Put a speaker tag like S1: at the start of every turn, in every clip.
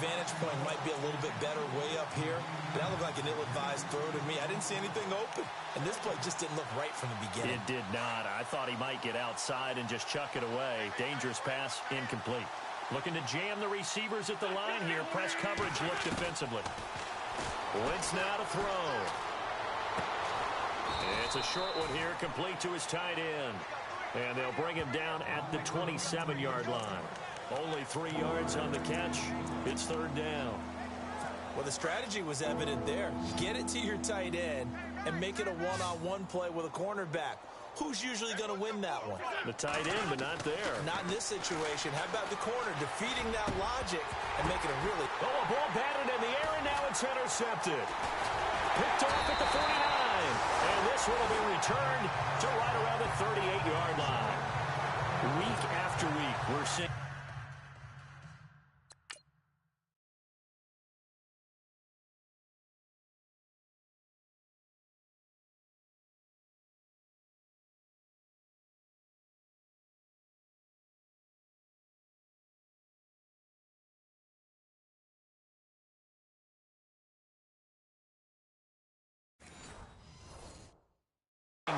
S1: vantage point might be a little bit better way up here. That looked like an ill-advised throw to me. I didn't see anything open. And this play just didn't look right from the beginning.
S2: It did not. I thought he might get outside and just chuck it away. Dangerous pass, incomplete. Looking to jam the receivers at the line here. Press coverage look defensively. Wentz now to throw. It's a short one here, complete to his tight end. And they'll bring him down at the 27-yard line. Only 3 yards on the catch. It's third down.
S1: Well, the strategy was evident there. Get it to your tight end and make it a one-on-one play with a cornerback. Who's usually going to win that one?
S2: The tight end, but not there.
S1: Not in this situation. How about the corner defeating that logic and making it really...
S2: Oh, a ball batted in the air, and now it's intercepted. Picked off at the 49. And this one will be returned to right around the 38-yard line. Week after week, we're seeing...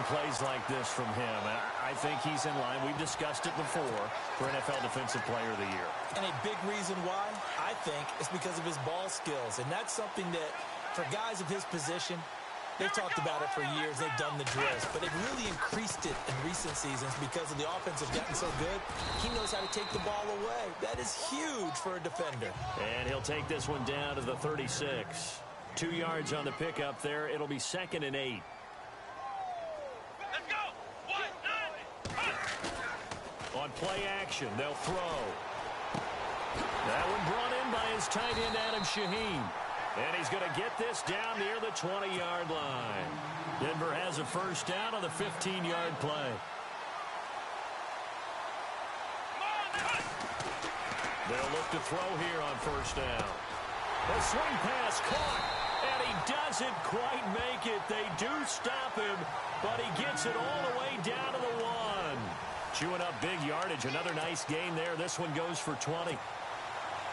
S2: plays like this from him. I think he's in line. We've discussed it before for NFL Defensive Player of the Year.
S1: And a big reason why, I think, is because of his ball skills. And that's something that, for guys of his position, they've talked about it for years. They've done the drills. But they've really increased it in recent seasons because of the offense has gotten so good. He knows how to take the ball away. That is huge for a defender.
S2: And he'll take this one down to the 36. 2 yards on the pickup there. It'll be 2nd and 8. On play action, they'll throw. That one brought in by his tight end, Adam Shaheen. And he's going to get this down near the 20-yard line. Denver has a first down on the 15-yard play. They'll look to throw here on first down. A swing pass caught, and he doesn't quite make it. They do stop him, but he gets it all the way down to the 1. Chewing up big yardage. Another nice gain there. This one goes for 20.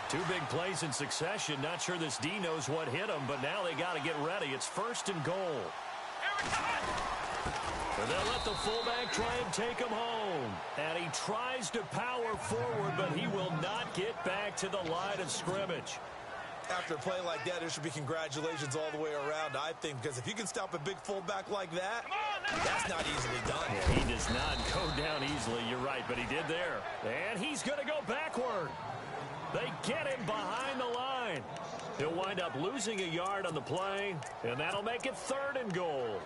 S2: 2 big plays in succession. Not sure this D knows what hit him, but now they got to get ready. It's 1st and goal. And they'll let the fullback try and take him home. And he tries to power forward, but he will not get back to the line of scrimmage.
S1: After a play like that, there should be congratulations all the way around, I think, because if you can stop a big fullback like that, that's not easily done.
S2: Yeah, he does not go down easily, you're right, but he did there. And he's going to go backward. They get him behind the line. He'll wind up losing a yard on the play, and that'll make it 3rd and goal.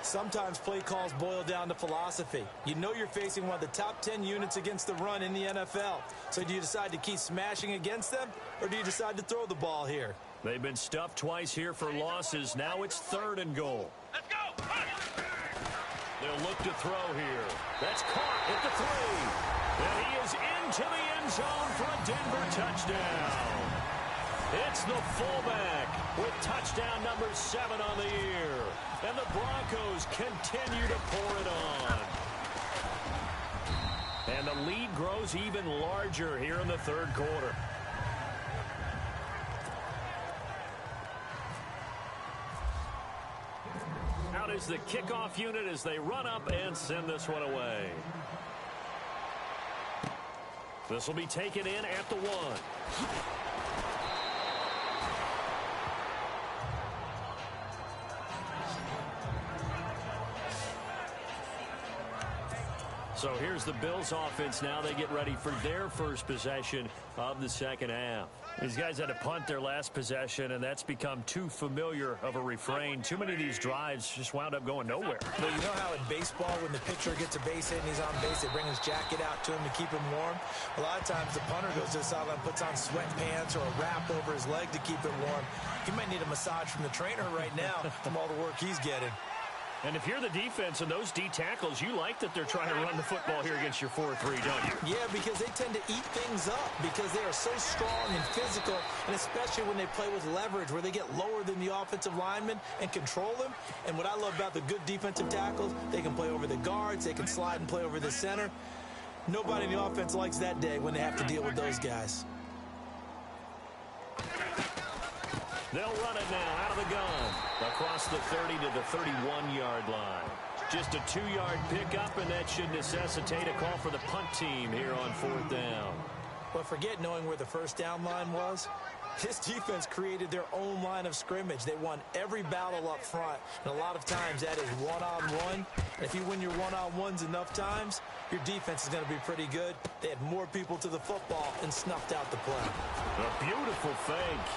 S1: Sometimes play calls boil down to philosophy. You know you're facing one of the top 10 units against the run in the NFL. So do you decide to keep smashing against them, or do you decide to throw the ball here?
S2: They've been stuffed twice here for losses. Now it's 3rd and goal.
S3: Let's go!
S2: They'll look to throw here. That's caught at the 3. And he is into the end zone for a Denver touchdown. It's the fullback with touchdown number 7 on the year. And the Broncos continue to pour it on. And the lead grows even larger here in the 3rd quarter. Out is the kickoff unit as they run up and send this one away. This will be taken in at the 1. So here's the Bills offense now. They get ready for their first possession of the second half. These guys had to punt their last possession, and that's become too familiar of a refrain. Too many of these drives just wound up going nowhere.
S1: Well, you know how in baseball, when the pitcher gets a base hit and he's on base, they bring his jacket out to him to keep him warm? A lot of times the punter goes to the sideline, puts on sweatpants or a wrap over his leg to keep it warm. He might need a massage from the trainer right now from all the work he's getting.
S2: And if you're the defense and those D tackles, you like that they're trying to run the football here against your 4-3, don't you?
S1: Yeah, because they tend to eat things up because they are so strong and physical, and especially when they play with leverage where they get lower than the offensive linemen and control them. And what I love about the good defensive tackles, they can play over the guards, they can slide and play over the center. Nobody in the offense likes that day when they have to deal with those guys.
S2: They'll run it now out of the gun. Across the 30 to the 31-yard line. Just a 2-yard pickup, and that should necessitate a call for the punt team here on 4th down.
S1: Well, forget knowing where the first down line was. This defense created their own line of scrimmage. They won every battle up front, and a lot of times that is one-on-one. And if you win your one-on-ones enough times, your defense is going to be pretty good. They had more people to the football and snuffed out the play.
S2: A beautiful fake.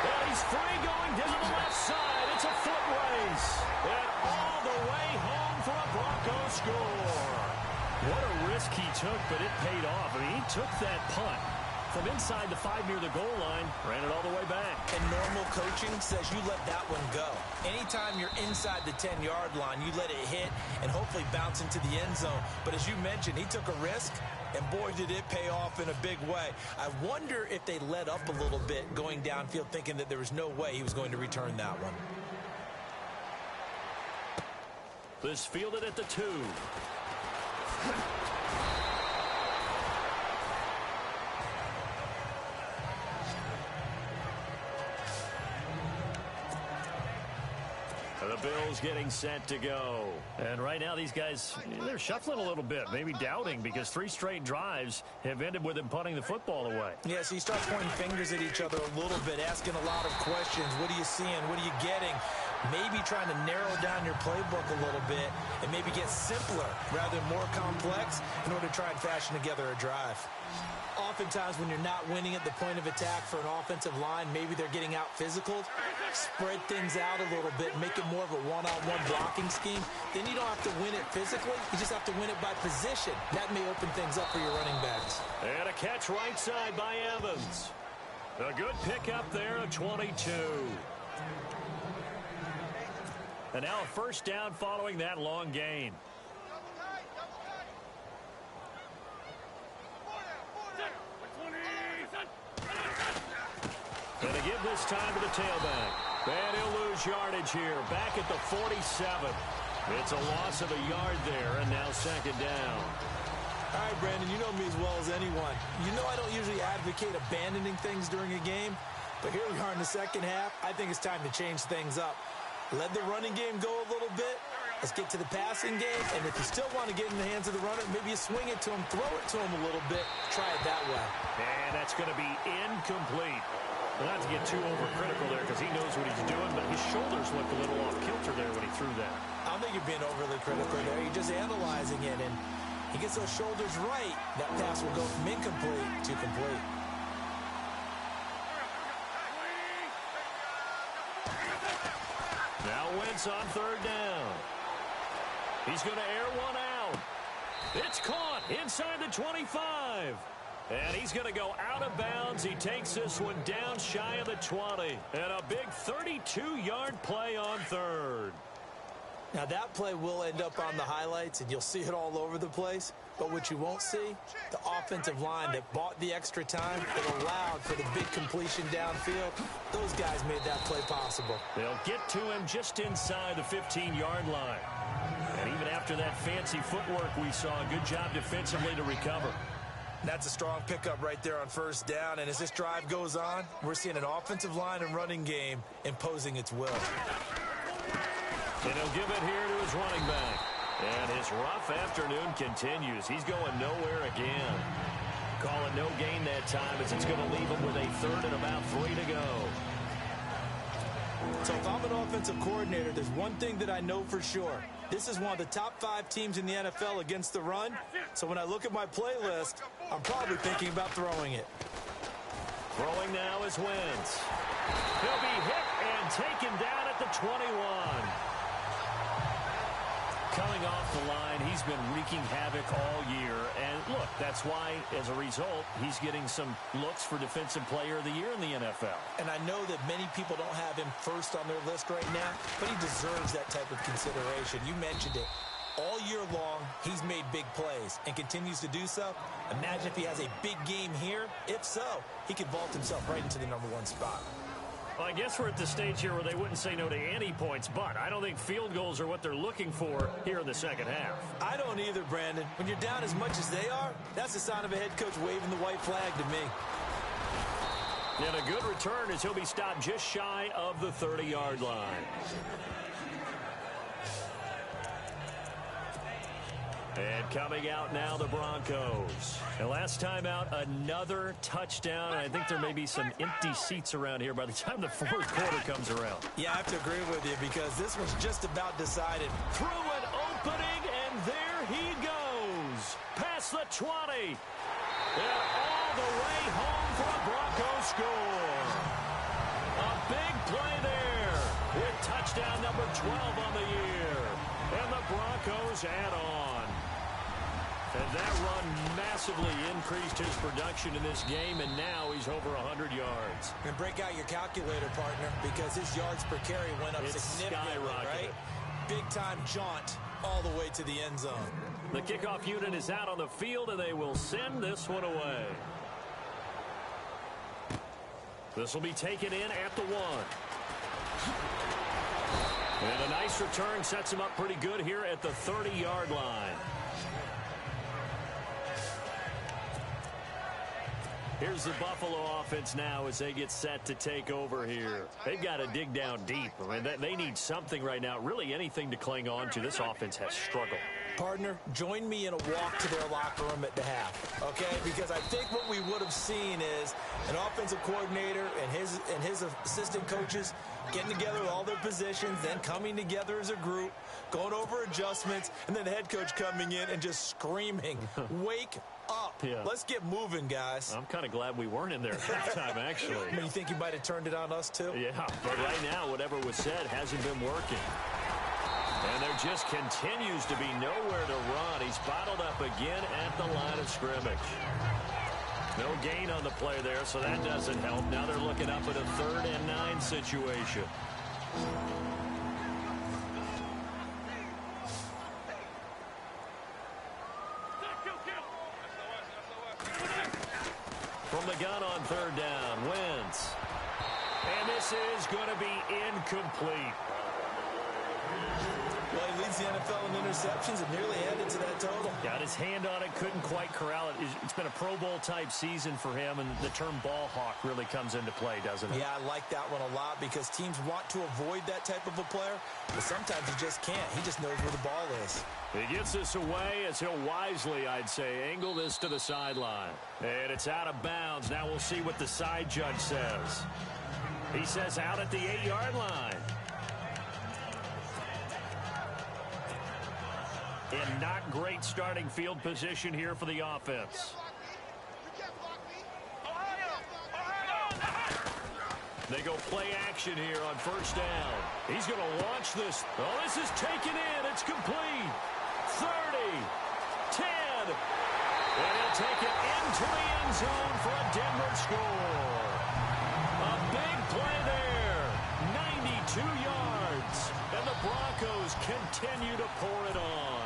S2: And he's free going down the left side. It's a foot race. And all the way home for a Broncos score. What a risk he took, but it paid off. I mean, he took that punt from inside the 5 near the goal line, ran it all the way back.
S1: And normal coaching says you let that one go. Anytime you're inside the 10-yard line, you let it hit and hopefully bounce into the end zone. But as you mentioned, he took a risk, and boy, did it pay off in a big way. I wonder if they let up a little bit going downfield, thinking that there was no way he was going to return that one.
S2: This fielded at the 2. The Bills getting set to go. And right now these guys, they're shuffling a little bit, maybe doubting, because 3 straight drives have ended with them punting the football away.
S1: Yeah, so you start pointing fingers at each other a little bit, asking a lot of questions. What are you seeing? What are you getting? Maybe trying to narrow down your playbook a little bit and maybe get simpler rather than more complex in order to try and fashion together a drive. Oftentimes when you're not winning at the point of attack for an offensive line, maybe they're getting out physical. Spread things out a little bit, make it more of a one-on-one blocking scheme. Then you don't have to win it physically. You just have to win it by position. That may open things up for your running backs.
S2: And a catch right side by Evans. A good pickup there, a 22. And now a first down following that long gain. And to give this time to the tailback. And he'll lose yardage here. Back at the 47. It's a loss of a yard there, and now second down.
S1: All right, Brandon, you know me as well as anyone. You know I don't usually advocate abandoning things during a game, but here we are in the second half. I think it's time to change things up. Let the running game go a little bit. Let's get to the passing game, and if you still want to get in the hands of the runner, maybe you swing it to him, throw it to him a little bit, try it that way.
S2: And that's going to be incomplete. Well, not to get too overcritical there because he knows what he's doing, but his shoulders looked a little off kilter there when he threw that.
S1: I don't think you're being overly critical there. You're just analyzing it, and he gets those shoulders right. That pass will go from incomplete to complete.
S2: Now Wentz on third down. He's going to air one out. It's caught inside the 25. And he's going to go out of bounds. He takes this one down shy of the 20. And a big 32-yard play on third.
S1: Now that play will end up on the highlights, and you'll see it all over the place. But what you won't see, the offensive line that bought the extra time, that allowed for the big completion downfield, those guys made that play possible.
S2: They'll get to him just inside the 15-yard line. And even after that fancy footwork we saw, a good job defensively to recover.
S1: That's a strong pickup right there on first down. And as this drive goes on, we're seeing an offensive line and running game imposing its will.
S2: And he'll give it here to his running back. And his rough afternoon continues. He's going nowhere again. Call it no gain that time as it's going to leave him with a third and about 3 to go.
S1: So if I'm an offensive coordinator, there's one thing that I know for sure. This is one of the top 5 teams in the NFL against the run. So when I look at my playlist, I'm probably thinking about throwing it.
S2: Throwing now is Wentz. He'll be hit and taken down at the 21. Coming off the line, he's been wreaking havoc all year. And look, that's why, as a result, he's getting some looks for Defensive Player of the Year in the NFL.
S1: And I know that many people don't have him first on their list right now, but he deserves that type of consideration. You mentioned it. All year long, he's made big plays and continues to do so. Imagine if he has a big game here. If so, he could vault himself right into the #1 spot.
S2: Well, I guess we're at the stage here where they wouldn't say no to any points, but I don't think field goals are what they're looking for here in the second half.
S1: I don't either, Brandon. When you're down as much as they are, that's a sign of a head coach waving the white flag to me.
S2: And a good return as he'll be stopped just shy of the 30-yard line. And coming out now, the Broncos. And last time out, another touchdown. And I think there may be some empty seats around here by the time the fourth quarter comes around.
S1: Yeah, I have to agree with you because this one's just about decided.
S2: Through an opening, and there he goes. Past the 20. And all the way home for a Broncos score. A big play there with touchdown number 12 on the year. And the Broncos add on. And that run massively increased his production in this game, and now he's over 100 yards.
S1: And break out your calculator, partner, because his yards per carry went up significantly, right? Big-time jaunt all the way to the end zone.
S2: The kickoff unit is out on the field, and they will send this one away. This will be taken in at the 1. And a nice return sets him up pretty good here at the 30-yard line. Here's the Buffalo offense now as they get set to take over here. They've got to dig down deep. I mean, they need something right now, really anything to cling on to. This offense has struggled.
S1: Partner, join me in a walk to their locker room at the half, okay? Because I think what we would have seen is an offensive coordinator and his assistant coaches getting together with all their positions, then coming together as a group, going over adjustments, and then the head coach coming in and just screaming, wake up. Yeah. Let's get moving, guys.
S2: I'm kind of glad we weren't in there at halftime, actually.
S1: I mean, you think you might have turned it on us, too?
S2: Yeah, but right now, whatever was said hasn't been working. And there just continues to be nowhere to run. He's bottled up again at the line of scrimmage. No gain on the play there, so that doesn't help. Now they're looking up at a 3rd and 9 situation. From the gun on 3rd down, Wentz. And this is going to be incomplete.
S1: Well, he leads the NFL in interceptions and nearly added to that total.
S2: Got his hand on it, couldn't quite corral it. It's been a Pro Bowl-type season for him, and the term ball hawk really comes into play, doesn't it?
S1: Yeah, I like that one a lot because teams want to avoid that type of a player, but sometimes he just can't. He just knows where the ball is.
S2: He gets this away as he'll wisely, I'd say, angle this to the sideline. And it's out of bounds. Now we'll see what the side judge says. He says out at the 8-yard line. And not great starting field position here for the offense. They go play action here on 1st down. He's going to launch this. Oh, this is taken in. It's complete. 30, 10. And he'll take it into the end zone for a Denver score. A big play there. 92 yards. And the Broncos continue to pour it on.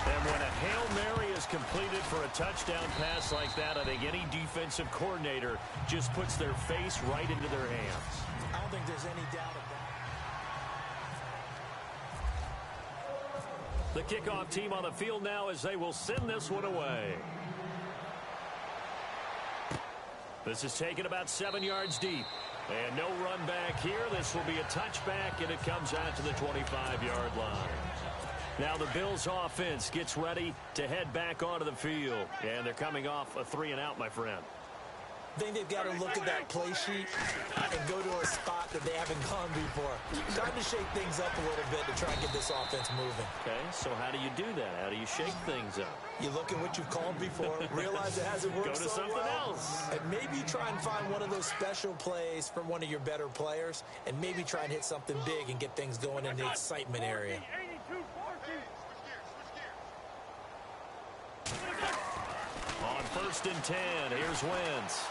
S2: And when a Hail Mary is completed for a touchdown pass like that, I think any defensive coordinator just puts their face right into their hands.
S1: I don't think there's any doubt of that.
S2: The kickoff team on the field now as they will send this one away. This is taken about 7 yards deep. And no run back here. This will be a touchback, and it comes out to the 25-yard line. Now the Bills offense gets ready to head back onto the field. And they're coming off a 3-and-out, my friend.
S1: I think they've got to look at that play sheet and go to a spot that they haven't gone before. Time to shake things up a little bit to try and get this offense moving.
S2: Okay, so how do you do that? How do you shake things up?
S1: You look at what you've called before, realize it hasn't worked so well.
S2: Go to something else.
S1: And maybe try and find one of those special plays from one of your better players, and maybe try and hit something big and get things going in the excitement area.
S2: On 1st and 10, here's Wentz.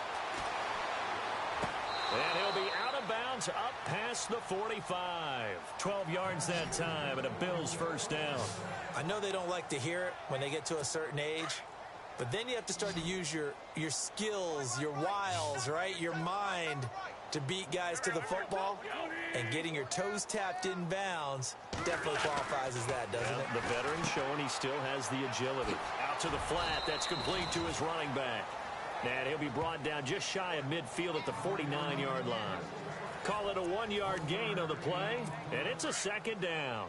S2: And he'll be out of bounds up past the 45. 12 yards that time, and a Bills 1st down.
S1: I know they don't like to hear it when they get to a certain age, but then you have to start to use your skills, your wiles, right? Your mind to beat guys to the football, and getting your toes tapped in bounds definitely qualifies as that, doesn't it?
S2: The veteran showing he still has the agility. Out to the flat. That's complete to his running back. And he'll be brought down just shy of midfield at the 49-yard line. Call it a 1-yard gain on the play, and it's a second down.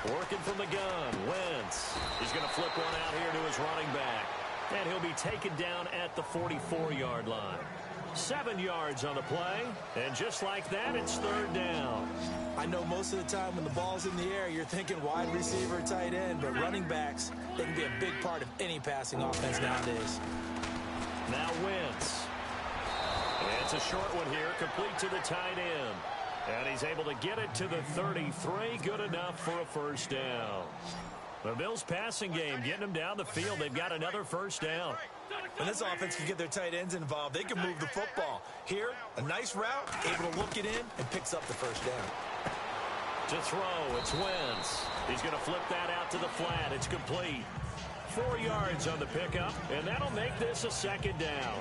S2: Working from the gun, Wentz. He's going to flip one out here to his running back. And he'll be taken down at the 44-yard line. 7 yards on the play, and just like that, it's third down.
S1: I know most of the time when the ball's in the air, you're thinking wide receiver, tight end, but running backs, they can be a big part of any passing offense nowadays.
S2: Now Wentz. And it's a short one here, complete to the tight end. And he's able to get it to the 33, good enough for a first down. The Bills' passing game, getting them down the field. They've got another first down.
S1: When this offense can get their tight ends involved, they can move the football. Here, a nice route, able to look it in, and picks up the first down.
S2: To throw, it's Wentz. He's going to flip that out to the flat. It's complete. 4 yards on the pickup, and that'll make this a second down.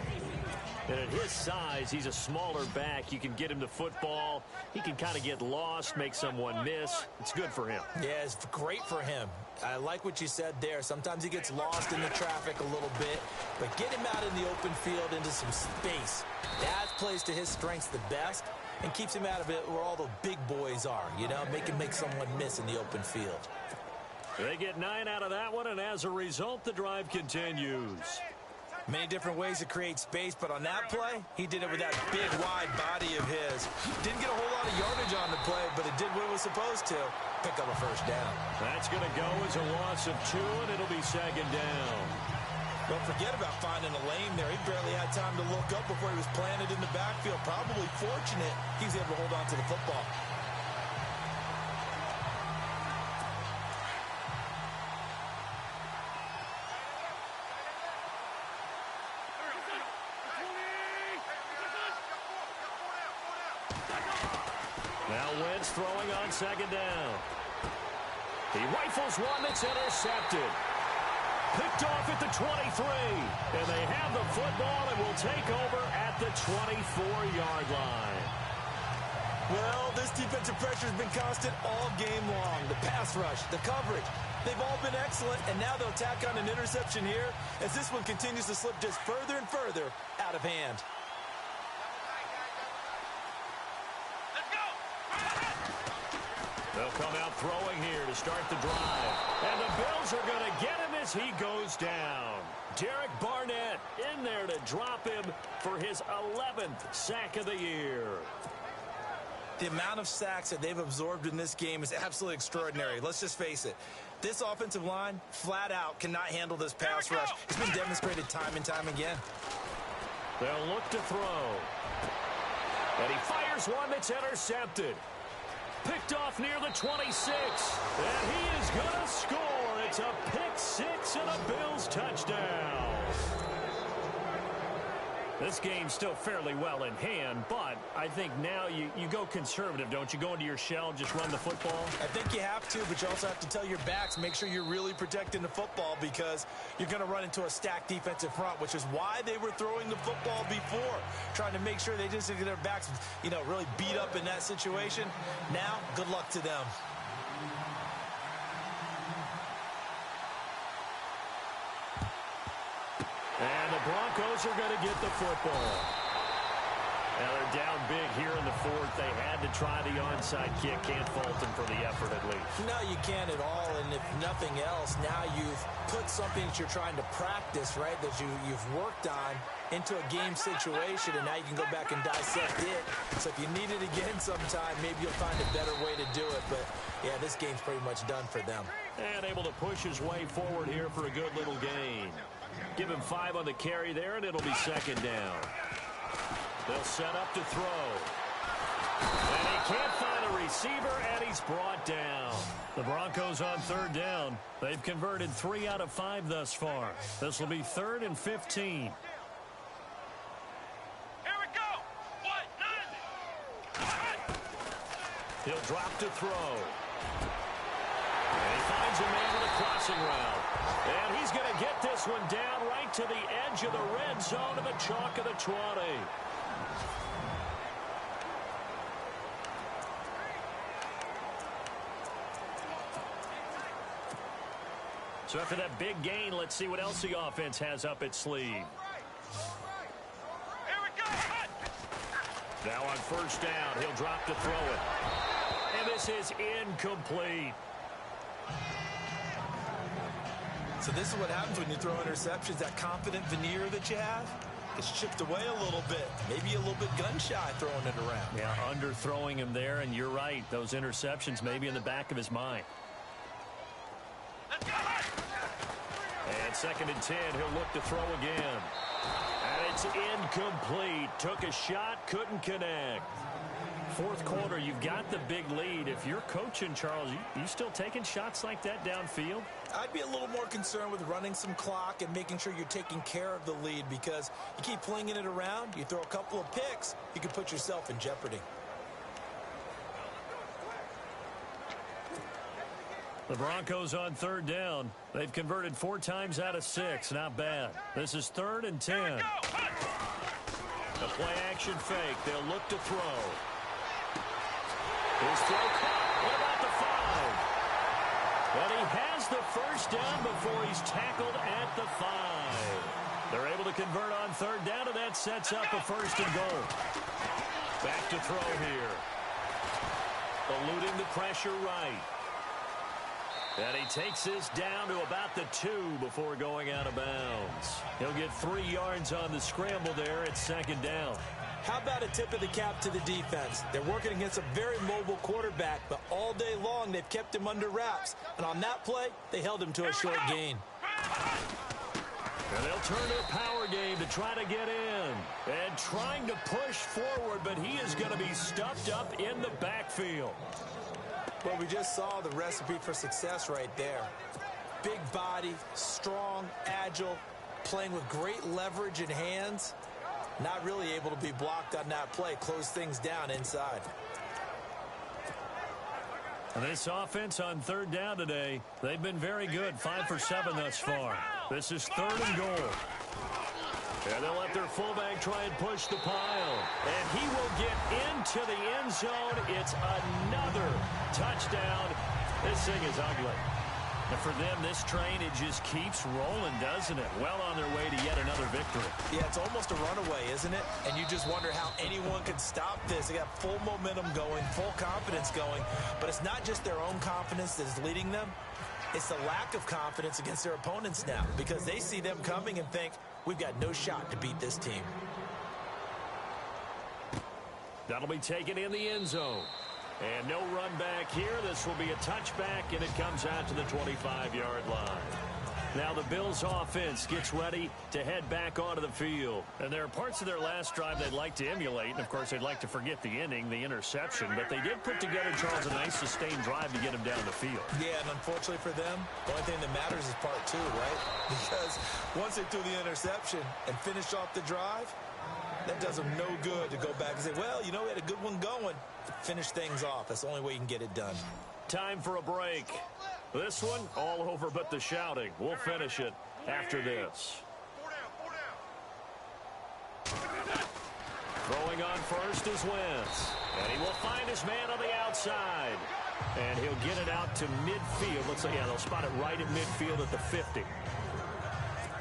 S2: And at his size, he's a smaller back. You can get him to football. He can kind of get lost, make someone miss. It's good for him.
S1: Yeah, it's great for him. I like what you said there. Sometimes he gets lost in the traffic a little bit, but get him out in the open field into some space. That plays to his strengths the best and keeps him out of it where all the big boys are, you know, make someone miss in the open field.
S2: They get 9 out of that one, and as a result, the drive continues.
S1: Many different ways to create space, but on that play, he did it with that big, wide body of his. Didn't get a whole lot of yardage on the play, but it did what it was supposed to. Pick up a first down.
S2: That's going to go as a loss of 2, and it'll be second down.
S1: Don't forget about finding a lane there. He barely had time to look up before he was planted in the backfield. Probably fortunate he was able to hold on to the football.
S2: Now Wentz throwing on second down. He rifles one that's intercepted. Picked off at the 23. And they have the football and will take over at the 24-yard line.
S1: Well, this defensive pressure has been constant all game long. The pass rush, the coverage, they've all been excellent, and now they'll tack on an interception here as this one continues to slip just further and further out of hand.
S2: They'll come out throwing here to start the drive. And the Bills are going to get him as he goes down. Derek Barnett in there to drop him for his 11th sack of the year.
S1: The amount of sacks that they've absorbed in this game is absolutely extraordinary. Let's just face it. This offensive line, flat out, cannot handle this pass rush. It's been demonstrated time and time again.
S2: They'll look to throw. And he fires one that's intercepted. Picked off near the 26. And he is going to score. It's a pick six and a Bills touchdown. This game's still fairly well in hand, but I think now you go conservative, don't you? Go into your shell, just run the football?
S1: I think you have to, but you also have to tell your backs, make sure you're really protecting the football because you're going to run into a stacked defensive front, which is why they were throwing the football before, trying to make sure they just get their backs, really beat up in that situation. Now, good luck to them.
S2: And the Broncos are going to get the football. Now they're down big here in the fourth. They had to try the onside kick. Can't fault them for the effort at least.
S1: No, you can't at all. And if nothing else, now you've put something that you're trying to practice, right, that you've worked on into a game situation, and now you can go back and dissect it. So if you need it again sometime, maybe you'll find a better way to do it. But, yeah, this game's pretty much done for them.
S2: And able to push his way forward here for a good little gain. Give him 5 on the carry there, and it'll be second down. They'll set up to throw. And he can't find a receiver, and he's brought down. The Broncos on third down. They've converted 3 out of 5 thus far. This will be 3rd and 15.
S3: Here we go.
S2: He'll drop to throw. And he finds a man with a crossing route. And he's going to get this one down right to the edge of the red zone to the chalk of the 20. So after that big gain, let's see what else the offense has up its sleeve.
S3: Here we go.
S2: Now on first down, he'll drop to throw it. And this is incomplete.
S1: So this is what happens when you throw interceptions. That confident veneer that you have, it's chipped away a little bit. Maybe a little bit gun-shy throwing it around.
S2: Yeah, underthrowing him there, and you're right. Those interceptions may be in the back of his mind. And second and 10, he'll look to throw again. And it's incomplete. Took a shot, couldn't connect. Fourth quarter, you've got the big lead. If you're coaching, Charles, you still taking shots like that downfield?
S1: I'd be a little more concerned with running some clock and making sure you're taking care of the lead, because you keep flinging it around, you throw a couple of picks, you can put yourself in jeopardy.
S2: The Broncos on third down. They've converted 4 times out of 6. Not bad. This is 3rd and 10. The play-action fake. They'll look to throw. His throw caught. What about the 5? And he has the first down before he's tackled at the 5. They're able to convert on third down, and that sets up a 1st and goal. Back to throw here. Eluding the pressure right. And he takes this down to about the 2 before going out of bounds. He'll get 3 yards on the scramble there at 2nd down.
S1: How about a tip of the cap to the defense? They're working against a very mobile quarterback, but all day long they've kept him under wraps. And on that play, they held him to a short gain.
S2: And they'll turn to a power game to try to get in. And trying to push forward, but he is going to be stuffed up in the backfield.
S1: Well, we just saw the recipe for success right there. Big body, strong, agile, playing with great leverage in hands. Not really able to be blocked on that play. Close things down inside.
S2: This offense on third down today, they've been very good. 5 for 7 thus far. This is 3rd and goal. And they'll let their fullback try and push the pile. And he will get into the end zone. It's another touchdown. This thing is ugly. And for them, this train, it just keeps rolling, doesn't it? Well on their way to yet another victory.
S1: Yeah, it's almost a runaway, isn't it? And you just wonder how anyone could stop this. They got full momentum going, full confidence going. But it's not just their own confidence that is leading them. It's the lack of confidence against their opponents now, because they see them coming and think, we've got no shot to beat this team.
S2: That'll be taken in the end zone. And no run back here. This will be a touchback, and it comes out to the 25-yard line. Now the Bills offense gets ready to head back onto the field. And there are parts of their last drive they'd like to emulate. And, of course, they'd like to forget the ending, the interception. But they did put together, Charles, a nice sustained drive to get them down the field.
S1: Yeah, and unfortunately for them, the only thing that matters is part 2, right? Because once they threw the interception and finished off the drive, that does them no good to go back and say, well, you know, we had a good one going. Finish things off. That's the only way you can get it done.
S2: Time for a break. This one, all over but the shouting. We'll finish it after this. Throwing on first is Wentz. And he will find his man on the outside. And he'll get it out to midfield. Looks like, yeah, they'll spot it right at midfield at the 50.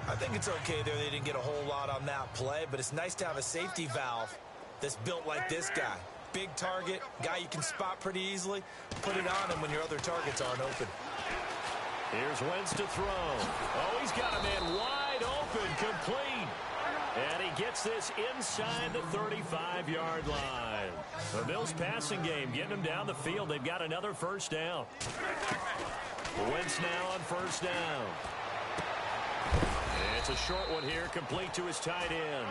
S1: I think it's okay there. They didn't get a whole lot on that play, but it's nice to have a safety valve that's built like this guy. Big target, guy you can spot pretty easily. Put it on him when your other targets aren't open.
S2: Here's Wentz to throw. Oh, he's got a man wide open, complete. And he gets this inside the 35-yard line. The Bills passing game getting them down the field. They've got another first down. Wentz now on first down. It's a short one here, complete to his tight end.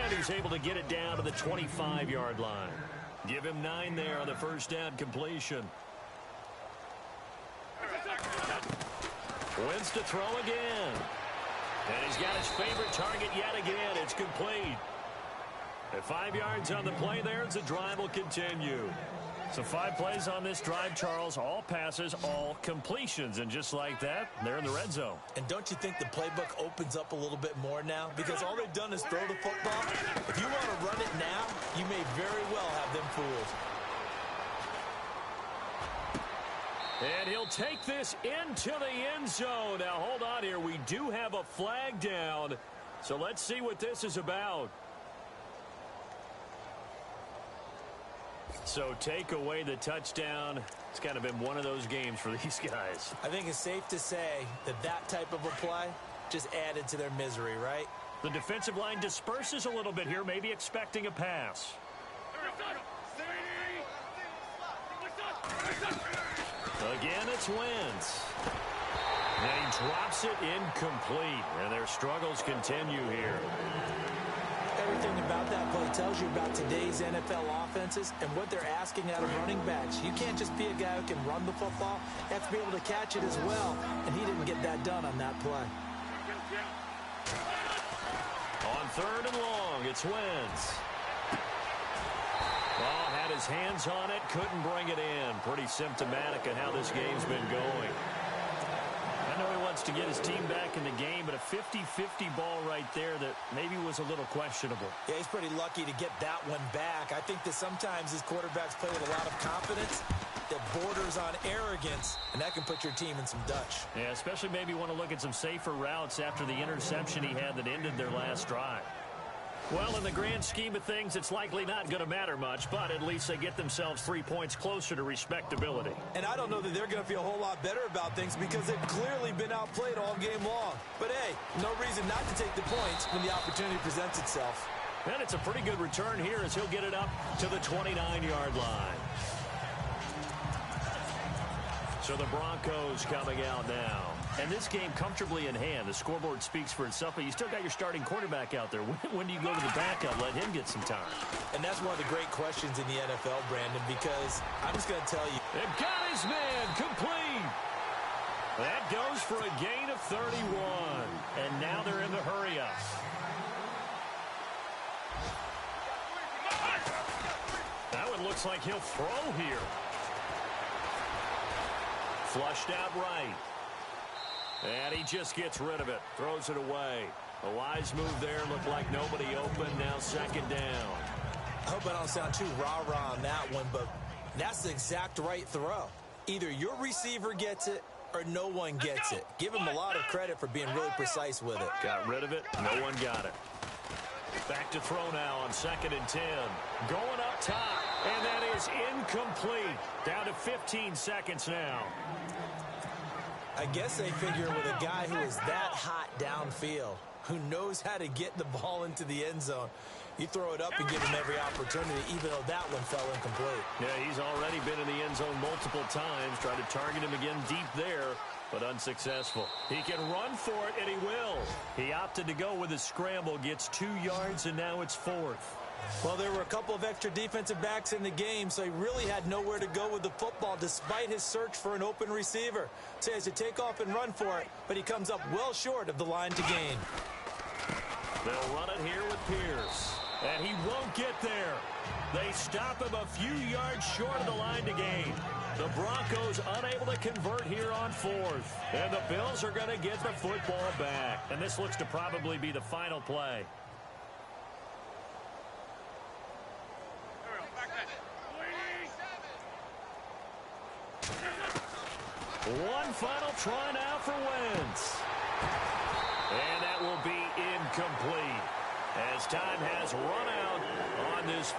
S2: And he's able to get it down to the 25-yard line. Give him 9 there on the first down completion. Wentz to throw again. And he's got his favorite target yet again. It's complete. At 5 yards on the play there, as the drive will continue. So 5 plays on this drive, Charles. All passes, all completions. And just like that, they're in the red zone.
S1: And don't you think the playbook opens up a little bit more now? Because all they've done is throw the football. If you want to run it now, you may very well have them fooled.
S2: And he'll take this into the end zone. Now, hold on here. We do have a flag down. So let's see what this is about. So take away the touchdown. It's kind of been one of those games for these guys.
S1: I think it's safe to say that that type of a play just added to their misery, right?
S2: The defensive line disperses a little bit here, maybe expecting a pass. Again, it's Wentz. And he drops it incomplete, and their struggles continue here.
S1: Everything about that play tells you about today's NFL offenses and what they're asking out of running backs. You can't just be a guy who can run the football. You have to be able to catch it as well, and he didn't get that done on that play.
S2: On 3rd and long, it's Wentz. Ball had his hands on it, couldn't bring it in. Pretty symptomatic of how this game's been going. I know he wants to get his team back in the game, but a 50-50 ball right there that maybe was a little questionable.
S1: Yeah, he's pretty lucky to get that one back. I think that sometimes his quarterbacks play with a lot of confidence that borders on arrogance, and that can put your team in some Dutch.
S2: Yeah, especially maybe want to look at some safer routes after the interception he had that ended their last drive. Well, in the grand scheme of things, it's likely not going to matter much, but at least they get themselves 3 points closer to respectability.
S1: And I don't know that they're going to feel a whole lot better about things because they've clearly been outplayed all game long. But, hey, no reason not to take the points when the opportunity presents itself.
S2: And it's a pretty good return here as he'll get it up to the 29-yard line. So the Broncos coming out now. And this game comfortably in hand. The scoreboard speaks for itself, but you still got your starting quarterback out there. When do you go to the backup, let him get some time?
S1: And that's one of the great questions in the NFL, Brandon, because I'm just going to tell you.
S2: They've got his man complete. That goes for a gain of 31. And now they're in the hurry-up. That one looks like he'll throw here. Flushed out right. And he just gets rid of it. Throws it away. A wise move there. Looked like nobody open. Now 2nd down.
S1: I hope I don't sound too rah-rah on that one, but that's the exact right throw. Either your receiver gets it or no one gets it. Give him a lot of credit for being really precise with it.
S2: Got rid of it. No one got it. Back to throw now on 2nd and 10. Going up top. And that is incomplete. Down to 15 seconds now.
S1: I guess they figure with a guy who is that hot downfield, who knows how to get the ball into the end zone, you throw it up and give him every opportunity, even though that one fell incomplete.
S2: Yeah, he's already been in the end zone multiple times. Tried to target him again deep there, but unsuccessful. He can run for it, and he will. He opted to go with a scramble, gets 2 yards, and now it's 4th.
S1: Well, there were a couple of extra defensive backs in the game, so he really had nowhere to go with the football despite his search for an open receiver. So he has to take off and run for it, but he comes up well short of the line to gain.
S2: They'll run it here with Pierce, and he won't get there. They stop him a few yards short of the line to gain. The Broncos unable to convert here on 4th, and the Bills are going to get the football back. And this looks to probably be the final play. One final try now for Wentz. And that will be incomplete as time has run out on this